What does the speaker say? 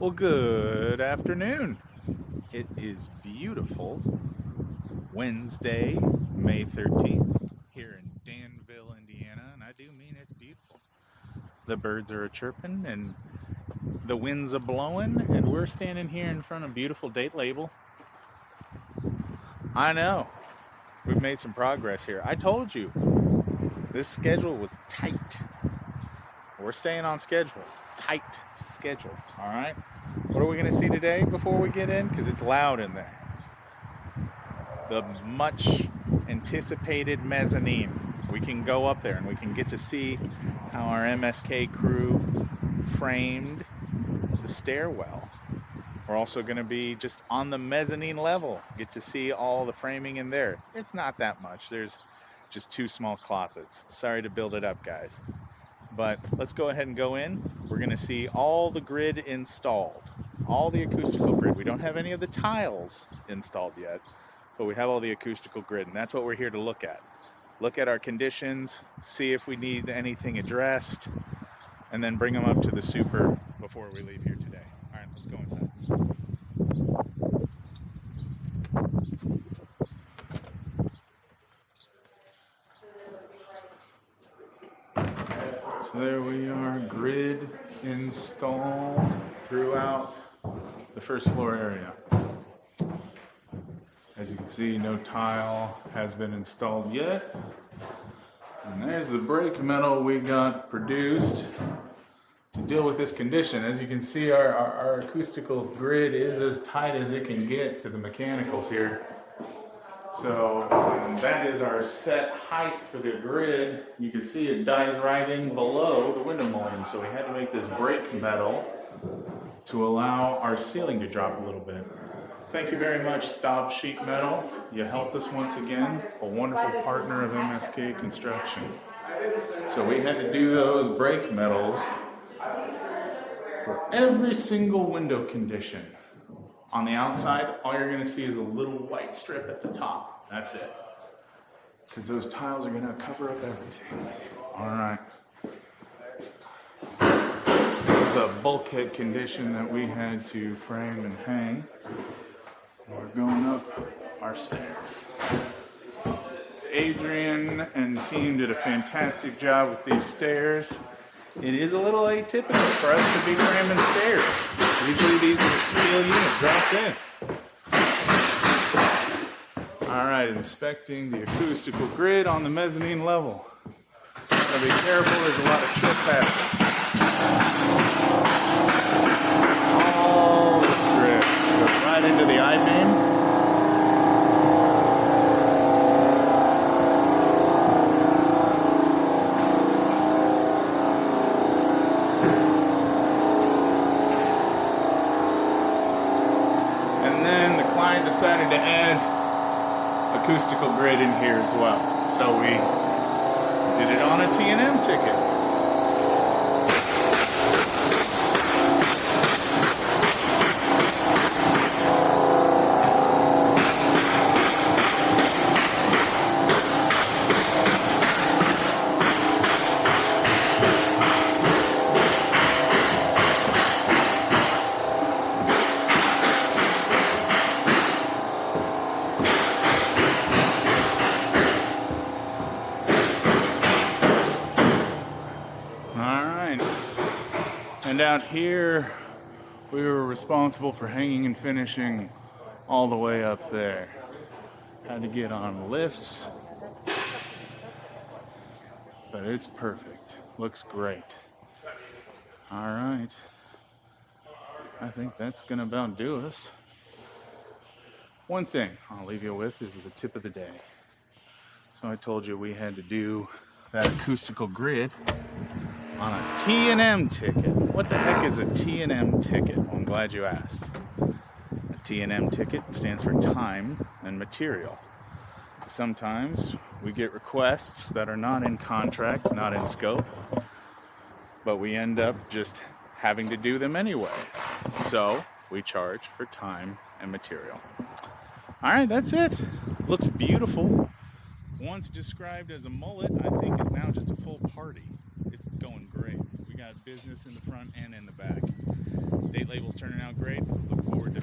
Well, good afternoon. It is beautiful Wednesday, May 13th, here in Danville, Indiana, and I do mean it's beautiful. The birds are a chirping and the winds a blowing, and we're standing here in front of beautiful date label. I know, we've made some progress here. I told you, this schedule was tight. We're staying on schedule. Tight schedule, all right? What are we going to see today before we get in? Because it's loud in there. The much anticipated mezzanine. We can go up there and we can get to see how our MSK crew framed the stairwell. We're also going to be just on the mezzanine level, get to see all the framing in there. It's not that much. There's just 2 small closets. Sorry to build it up, guys. But let's go ahead and go in. We're going to see all the grid installed, all the acoustical grid. We don't have any of the tiles installed yet, but we have all the acoustical grid, and that's what we're here to look at. Look at our conditions, see if we need anything addressed, and then bring them up to the super before we leave here today. All right, let's go inside. So there we are, grid installed throughout the first floor area. As you can see, no tile has been installed yet. And there's the brake metal we got produced to deal with this condition. As you can see, our acoustical grid is as tight as it can get to the mechanicals here. So that is our set height for the grid. You can see it dies right in below the window molding. So we had to make this brake metal to allow our ceiling to drop a little bit. Thank you very much, Staub Sheet Metal. You helped us once again, a wonderful partner of MSK Construction. So we had to do those brake metals for every single window condition. On the outside, all you're going to see is a little white strip at the top. That's it. Because those tiles are going to cover up everything. All right. This is the bulkhead condition that we had to frame and hang. We're going up our stairs. Adrian and team did a fantastic job with these stairs. It is a little atypical for us to be framing stairs. Usually these are steel units dropped in. All right, inspecting the acoustical grid on the mezzanine level. Gotta be careful, there's a lot of chips happening. All the strips go right into the I-beam. Decided to add acoustical grid in here as well. So we did it on a T&M ticket. And out here, we were responsible for hanging and finishing all the way up there. Had to get on lifts, but it's perfect. Looks great. All right. I think that's gonna about do us. One thing I'll leave you with is the tip of the day. So I told you we had to do that acoustical grid on a T&M ticket. What the heck is a T&M ticket? Well, I'm glad you asked. A T&M ticket stands for time and material. Sometimes we get requests that are not in contract, not in scope, but we end up just having to do them anyway. So we charge for time and material. All right, that's it. Looks beautiful. Once described as a mullet, I think is now just a full party. It's going great. We got business in the front and in the back. Date label's turning great. Look forward to